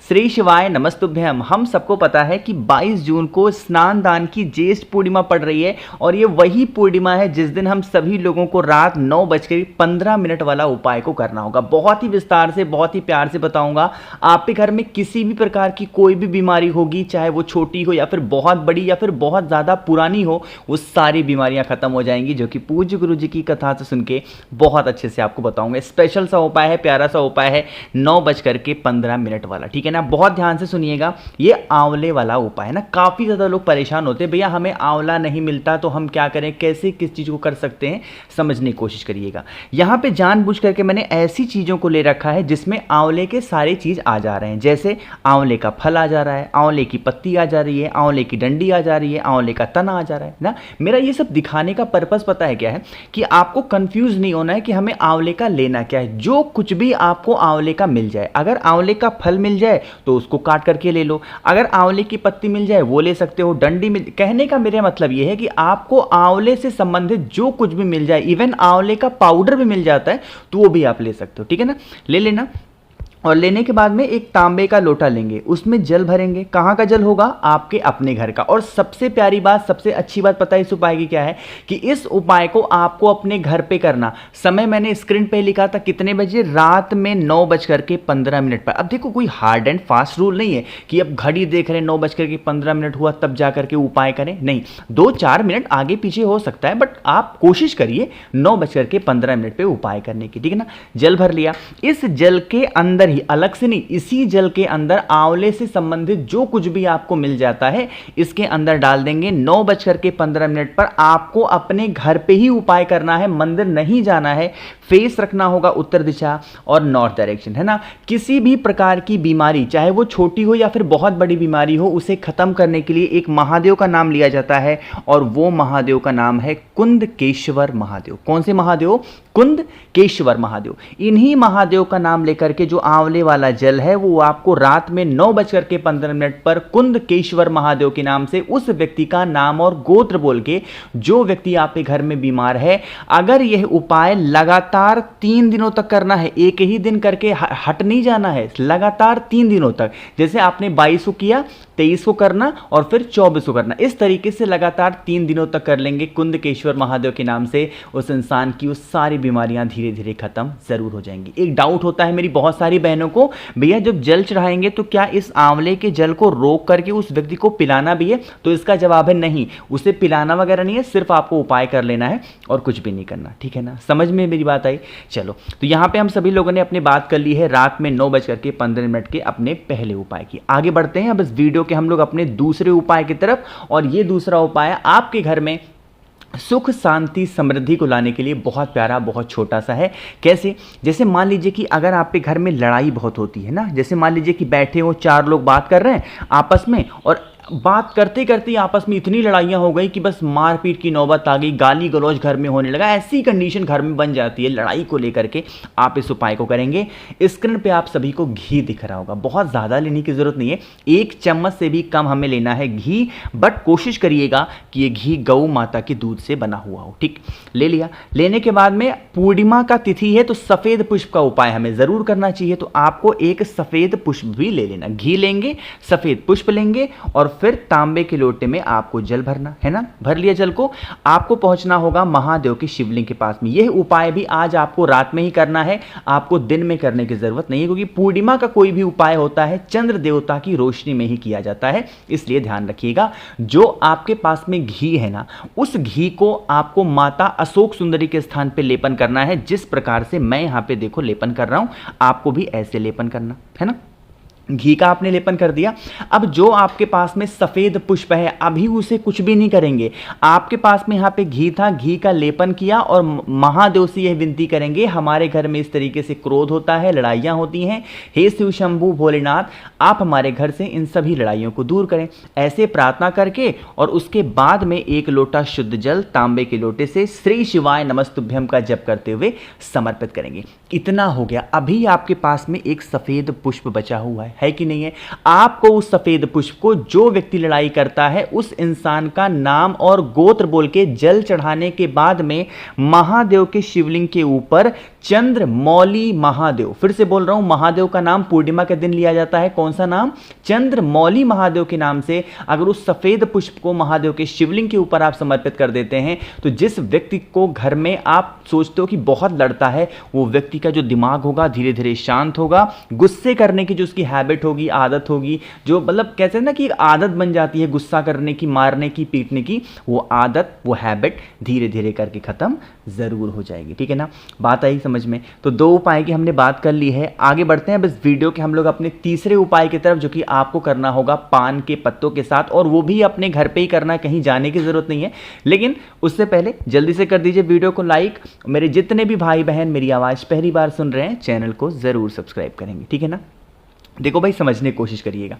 श्री शिवाय नमस्तुभ्यम। हम सबको पता है कि 22 जून को स्नान दान की ज्येष्ठ पूर्णिमा पड़ रही है और ये वही पूर्णिमा है जिस दिन हम सभी लोगों को रात 9:15 वाला उपाय को करना होगा। बहुत ही विस्तार से, बहुत ही प्यार से बताऊंगा। आपके घर में किसी भी प्रकार की कोई भी बीमारी होगी, चाहे वो छोटी हो या फिर बहुत बड़ी या फिर बहुत ज़्यादा पुरानी हो, वो सारी बीमारियां खत्म हो जाएंगी, जो कि पूज्य गुरु जी की कथा से सुन के बहुत अच्छे से आपको बताऊंगा। स्पेशल सा उपाय है, प्यारा सा उपाय है, 9:15 वाला, ठीक है ना। बहुत ध्यान से सुनिएगा। ये आंवले वाला उपाय है ना। काफ़ी ज़्यादा लोग परेशान होते हैं, भैया हमें आंवला नहीं मिलता तो हम क्या करें, कैसे किस चीज़ को कर सकते हैं, समझने की कोशिश करिएगा। यहाँ पे जानबूझ करके मैंने ऐसी चीज़ों को ले रखा है जिसमें आंवले के सारे चीज़ आ जा रहे हैं। जैसे आंवले का फल आ जा रहा है, आंवले की पत्ती आ जा रही है, आंवले की डंडी आ जा रही है, आंवले का तना आ जा रहा है ना। मेरा ये सब दिखाने का पर्पज़ पता है क्या है, कि आपको कंफ्यूज नहीं होना है कि हमें आंवले का लेना क्या है। जो कुछ भी आपको आंवले का मिल जाए, अगर आंवले का फल मिल जाए तो उसको काट करके ले लो, अगर आंवले की पत्ती मिल जाए वो ले सकते हो, डंडी मिल। कहने का मेरा मतलब ये है कि आपको आंवले से संबंधित जो कुछ भी मिल जाए, इवन आंवले का पाउडर भी मिल जाता है तो वो भी आप ले सकते हो, ठीक है ना। ले लेना। और लेने के बाद में एक तांबे का लोटा लेंगे, उसमें जल भरेंगे। कहाँ का जल होगा? आपके अपने घर का। और सबसे प्यारी बात, सबसे अच्छी बात पता है इस उपाय की क्या है, कि इस उपाय को आपको अपने घर पे करना। समय मैंने स्क्रीन पे लिखा था कितने बजे, रात में 9:15 पर। अब देखो कोई हार्ड एंड फास्ट रूल नहीं है कि अब घड़ी देख रहे हैं 9:15 हुआ तब जा करके उपाय करें, नहीं। 2-4 मिनट आगे पीछे हो सकता है, बट आप कोशिश करिए 9:15 पे उपाय करने की, ठीक है ना। जल भर लिया। इस जल के अंदर ही, अलग से नहीं, इसी जल के अंदर आंवले से संबंधित जो कुछ भी आपको मिल जाता है इसके अंदर डाल देंगे। 9:15 पर आपको अपने घर पे ही उपाय करना है, मंदिर नहीं जाना है। फेस रखना होगा उत्तर दिशा और नॉर्थ डायरेक्शन, है ना। किसी भी प्रकार की बीमारी, चाहे वो छोटी हो या फिर बहुत बड़ी बीमारी हो, उसे खत्म करने के लिए एक महादेव का नाम लिया जाता है और वो महादेव का नाम है कुंदकेश्वर महादेव। कौन से महादेव? कुंदकेश्वर महादेव। इन्हीं महादेव का नाम लेकर के जो आंवले वाला जल है वो आपको रात में 9:15 पर कुंदकेश्वर महादेव के नाम से उस व्यक्ति का नाम और गोत्र बोल के, जो व्यक्ति आपके घर में बीमार है, अगर यह उपाय लगातार 3 दिनों तक करना है, एक ही दिन करके हट नहीं जाना है, लगातार 3 दिनों तक। जैसे आपने 22 को किया, 23 को करना और फिर 24 को करना। इस तरीके से लगातार 3 दिनों तक कर लेंगे कुंदकेश्वर महादेव के नाम से, उस इंसान की उस सारी बीमारियां धीरे धीरे खत्म जरूर हो जाएंगी। एक डाउट होता है मेरी बहुत सारी बहनों को, भैया जब जल चढ़ाएंगे तो क्या इस आंवले के जल को रोक करके उस व्यक्ति को पिलाना भी है? तो इसका जवाब है नहीं, उसे पिलाना वगैरह नहीं है, सिर्फ आपको उपाय कर लेना है और कुछ भी नहीं करना, ठीक है ना। समझ में मेरी बात आई? चलो, तो यहां पे हम सभी लोगों ने अपनी बात कर ली है रात में 9:15 के अपने पहले उपाय की। आगे बढ़ते हैं अब इस वीडियो के हम लोग अपने दूसरे उपाय की तरफ, और ये दूसरा उपाय आपके घर में सुख शांति समृद्धि को लाने के लिए बहुत प्यारा, बहुत छोटा सा है। कैसे? जैसे मान लीजिए कि अगर आपके घर में लड़ाई बहुत होती है ना, जैसे मान लीजिए कि बैठे हो, 4 लोग बात कर रहे हैं आपस में, और बात करते करते आपस में इतनी लड़ाइयाँ हो गई कि बस मारपीट की नौबत आ गई, गाली गलौज घर में होने लगा, ऐसी कंडीशन घर में बन जाती है लड़ाई को लेकर के। आप इस उपाय को करेंगे। स्क्रीन पे आप सभी को घी दिख रहा होगा, बहुत ज़्यादा लेने की ज़रूरत नहीं है, 1 चम्मच से भी कम हमें लेना है घी, बट कोशिश करिएगा कि ये घी गौ माता के दूध से बना हुआ हो, ठीक। ले लिया। लेने के बाद में पूर्णिमा का तिथि है तो सफ़ेद पुष्प का उपाय हमें ज़रूर करना चाहिए, तो आपको एक सफ़ेद पुष्प भी ले लेना। घी लेंगे, सफ़ेद पुष्प लेंगे और फिर तांबे के लोटे में आपको जल भरना है ना। भर लिया जल को, आपको पहुंचना होगा महादेव के शिवलिंग के पास में। यह उपाय भी आज आपको रात में ही करना है, आपको दिन में करने की जरूरत नहीं है, क्योंकि पूर्णिमा का कोई भी उपाय होता है चंद्र देवता की रोशनी में ही किया जाता है, इसलिए ध्यान रखिएगा। जो आपके पास में घी है ना, उस घी को आपको माता अशोक सुंदरी के स्थान पर लेपन करना है। जिस प्रकार से मैं यहां पे देखो लेपन कर रहा हूं, आपको भी ऐसे लेपन करना है ना। घी का आपने लेपन कर दिया। अब जो आपके पास में सफ़ेद पुष्प है, अभी उसे कुछ भी नहीं करेंगे। आपके पास में यहाँ पे घी था, घी का लेपन किया और महादेव से यह विनती करेंगे, हमारे घर में इस तरीके से क्रोध होता है, लड़ाइयाँ होती हैं, हे शिव शंभू भोलेनाथ, आप हमारे घर से इन सभी लड़ाइयों को दूर करें। ऐसे प्रार्थना करके और उसके बाद में 1 लोटा शुद्ध जल तांबे के लोटे से श्री शिवाय नमस्तुभ्यम का जप करते हुए समर्पित करेंगे। इतना हो गया। अभी आपके पास में एक सफ़ेद पुष्प बचा हुआ है कि नहीं है? आपको उस सफ़ेद पुष्प को, जो व्यक्ति लड़ाई करता है उस इंसान का नाम और गोत्र बोल के जल चढ़ाने के बाद में महादेव के शिवलिंग के ऊपर चंद्रमौली महादेव। फिर से बोल रहा हूं, महादेव का नाम पूर्णिमा के दिन लिया जाता है। कौन सा नाम? चंद्रमौली महादेव के नाम से। अगर उस सफेद पुष्प को महादेव के शिवलिंग के ऊपर आप समर्पित कर देते हैं तो जिस व्यक्ति को घर में आप सोचते हो कि बहुत लड़ता है, वो व्यक्ति का जो दिमाग होगा धीरे धीरे शांत होगा। गुस्से करने की जो उसकी हैबिट होगी, आदत होगी, जो मतलब कहते हैं ना कि एक आदत बन जाती है गुस्सा करने की, मारने की, पीटने की, वो आदत, वो हैबिट धीरे धीरे करके खत्म जरूर हो जाएगी। ठीक है ना, बात आई समझ में? तो 2 उपाय की हमने बात कर ली है। आगे बढ़ते हैं बस वीडियो के हम लोग अपने तीसरे उपाय की तरफ, जो कि आपको करना होगा पान के पत्तों के साथ, और वो भी अपने घर पे ही करना, कहीं जाने की जरूरत नहीं है। लेकिन उससे पहले जल्दी से कर दीजिए वीडियो को लाइक। मेरे जितने भी भाई बहन मेरी आवाज पहली बार सुन रहे हैं, चैनल को जरूर सब्सक्राइब करेंगे। ठीक है ना? देखो भाई, समझने की कोशिश करिएगा।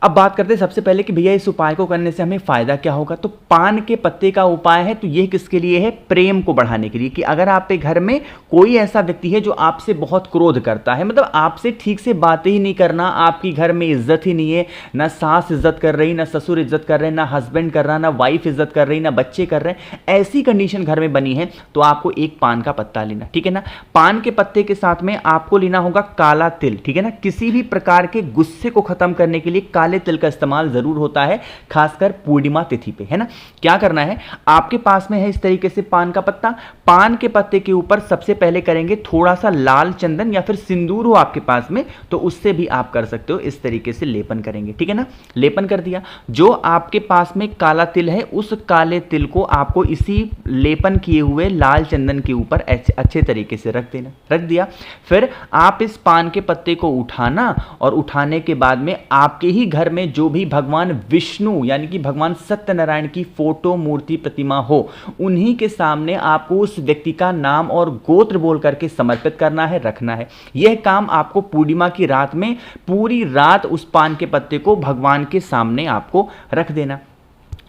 अब बात करते हैं सबसे पहले कि भैया इस उपाय को करने से हमें फायदा क्या होगा। तो पान के पत्ते का उपाय है, तो यह किसके लिए है? प्रेम को बढ़ाने के लिए। कि अगर आपके घर में कोई ऐसा व्यक्ति है जो आपसे बहुत क्रोध करता है, मतलब आपसे ठीक से बातें ही नहीं करना, आपकी घर में इज्जत ही नहीं है, ना सास इज्जत कर रही, ना ससुर इज्जत कर रहे, ना हस्बैंड कर रहा, ना वाइफ इज्जत कर रही, ना बच्चे कर रहे हैं, ऐसी कंडीशन घर में बनी है, तो आपको एक पान का पत्ता लेना। ठीक है ना? पान के पत्ते के साथ में आपको लेना होगा काला तिल। ठीक है ना? किसी भी प्रकार के गुस्से को खत्म करने के लिए काले तिल का इस्तेमाल जरूर होता है, खासकर पूर्णिमा तिथि पे। है ना? क्या करना है, आपके पास में है इस तरीके से पान का पत्ता। पान के पत्ते के ऊपर सबसे पहले करेंगे थोड़ा सा लाल चंदन या फिर सिंदूर हो आपके पास में तो उससे भी आप कर सकते हो, इस तरीके से लेपन करेंगे। ठीक है ना? लेपन कर दिया। जो आपके पास में काला तिल है, उस काले तिल को आपको इसी लेपन किए हुए लाल चंदन के ऊपर अच्छे तरीके से रख देना। रख दिया, फिर आप इस पान के पत्ते को उठाना, और उठाने के बाद में आपके ही घर में जो भी भगवान विष्णु यानी कि भगवान सत्यनारायण की फोटो, मूर्ति, प्रतिमा हो, उन्हीं के सामने आपको उस व्यक्ति का नाम और गोत्र बोल करके समर्पित करना है, रखना है। यह काम आपको पूर्णिमा की रात में पूरी रात उस पान के पत्ते को भगवान के सामने आपको रख देना।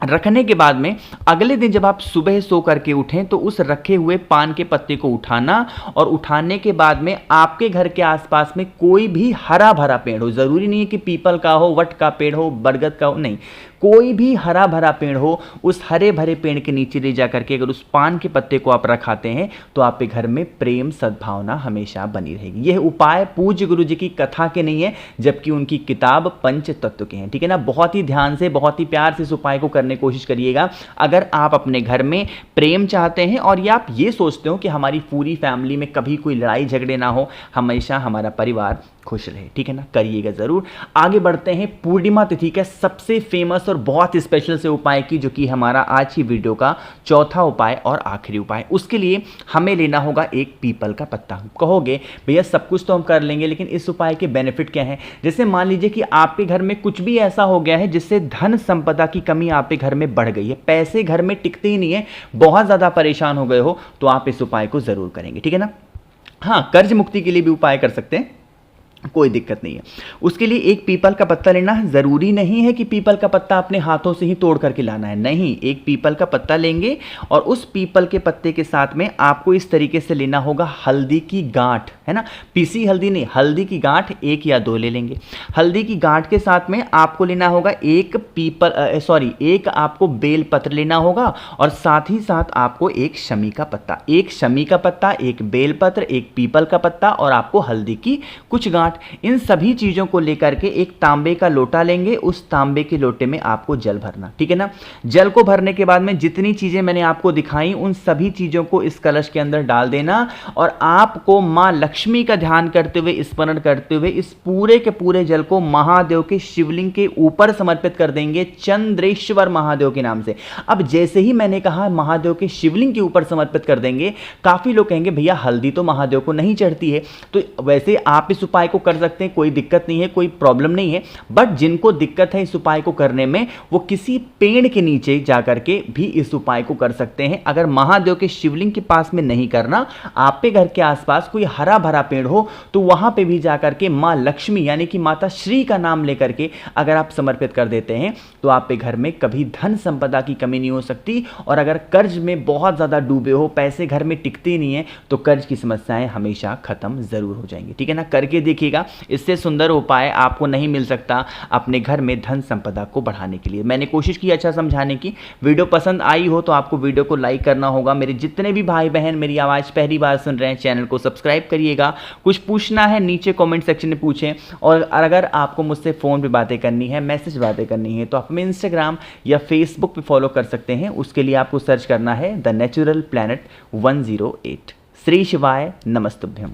रखने के बाद में अगले दिन जब आप सुबह सो करके उठें तो उस रखे हुए पान के पत्ते को उठाना, और उठाने के बाद में आपके घर के आसपास में कोई भी हरा भरा पेड़ हो, जरूरी नहीं है कि पीपल का हो, वट का पेड़ हो, बरगद का हो, नहीं, कोई भी हरा भरा पेड़ हो, उस हरे भरे पेड़ के नीचे ले जाकर के अगर उस पान के पत्ते को आप रखाते हैं तो आपके घर में प्रेम, सद्भावना हमेशा बनी रहेगी। यह उपाय पूज्य गुरु जी की कथा के नहीं है, जबकि उनकी किताब पंच तत्व के हैं। ठीक है ना? बहुत ही ध्यान से, बहुत ही प्यार से इस उपाय को करने की कोशिश करिएगा। अगर आप अपने घर में प्रेम चाहते हैं और या आप ये सोचते हो कि हमारी पूरी फैमिली में कभी कोई लड़ाई झगड़े ना हो, हमेशा हमारा परिवार खुश रहे। ठीक है ना? करिएगा जरूर। आगे बढ़ते हैं पूर्णिमा तिथि का सबसे फेमस और बहुत स्पेशल से उपाय की, जो कि हमारा आज की वीडियो का चौथा उपाय और आखिरी उपाय। उसके लिए हमें लेना होगा एक पीपल का पत्ता। कहोगे भैया सब कुछ तो हम कर लेंगे, लेकिन इस उपाय के बेनिफिट क्या है? जैसे मान लीजिए कि आपके घर में कुछ भी ऐसा हो गया है जिससे धन संपदा की कमी आपके घर में बढ़ गई है, पैसे घर में टिकते ही नहीं है, बहुत ज्यादा परेशान हो गए हो, तो आप इस उपाय को जरूर करेंगे। ठीक है ना? हाँ, कर्ज मुक्ति के लिए भी उपाय कर सकते हैं, कोई दिक्कत नहीं है। उसके लिए एक पीपल का पत्ता लेना है। जरूरी नहीं है कि पीपल का पत्ता अपने हाथों से ही तोड़ करके लाना है, नहीं, एक पीपल का पत्ता लेंगे और उस पीपल के पत्ते के साथ में आपको इस तरीके से लेना होगा हल्दी की गांठ। है ना? पीसी हल्दी नहीं, हल्दी की गांठ 1 या 2 ले लेंगे। हल्दी की गांठ के साथ में आपको लेना होगा एक आपको बेल पत्र लेना होगा, और साथ ही साथ आपको एक शमी का पत्ता, एक बेल पत्र, एक पीपल का पत्ता और आपको हल्दी की कुछ गांठ। इन सभी चीजों को लेकर के एक तांबे का लोटा लेंगे, उस तांबे के लोटे में आपको जल भरना। ठीक है ना? जल को भरने के बाद में जितनी चीजें मैंने आपको दिखाई, उन सभी चीजों को इस कलश के अंदर डाल देना, और आपको मां लक्ष्मी का ध्यान करते हुए, स्मरण करते हुए इस पूरे के पूरे जल को महादेव के शिवलिंग के ऊपर समर्पित कर देंगे, चंद्रेश्वर महादेव के नाम से। अब जैसे ही मैंने कहा महादेव के शिवलिंग के ऊपर समर्पित कर देंगे, काफी लोग कहेंगे भैया हल्दी तो महादेव को नहीं चढ़ती है, तो वैसे आप इस उपाय को कर सकते हैं, कोई दिक्कत नहीं है, कोई प्रॉब्लम नहीं है। बट जिनको दिक्कत है इस उपाय को करने में, वो किसी पेड़ के नीचे जाकर के भी इस उपाय को कर सकते हैं। अगर महादेव के शिवलिंग के पास में नहीं करना, आपके घर के आसपास कोई हरा भरा पेड़ हो, तो वहां पे भी जाकर के मां लक्ष्मी यानी कि माता श्री का नाम लेकर के अगर आप समर्पित कर देते हैं, तो आपके घर में कभी धन संपदा की कमी नहीं हो सकती। और अगर कर्ज में बहुत ज्यादा डूबे हो, पैसे घर में टिकते नहीं है, तो कर्ज की समस्याएं हमेशा खत्म जरूर हो जाएंगी। ठीक है ना? करके देखिए, करिएगा। इससे सुंदर उपाय आपको नहीं मिल सकता अपने घर में धन संपदा को बढ़ाने के लिए। मैंने कोशिश की अच्छा समझाने की। वीडियो पसंद आई हो तो आपको वीडियो को लाइक करना होगा। मेरे जितने भी भाई बहन मेरी आवाज़ पहली बार सुन रहे हैं, चैनल को सब्सक्राइब करिएगा। कुछ पूछना है नीचे कमेंट सेक्शन में पूछें, और अगर आपको मुझसे फ़ोन पे बातें करनी है, मैसेज बातें करनी है, तो आप हमें इंस्टाग्राम या फेसबुक पे फॉलो कर सकते हैं। उसके लिए आपको सर्च करना है द नेचुरल प्लैनेट 108। श्री शिवाय नमस्तुभ्यम।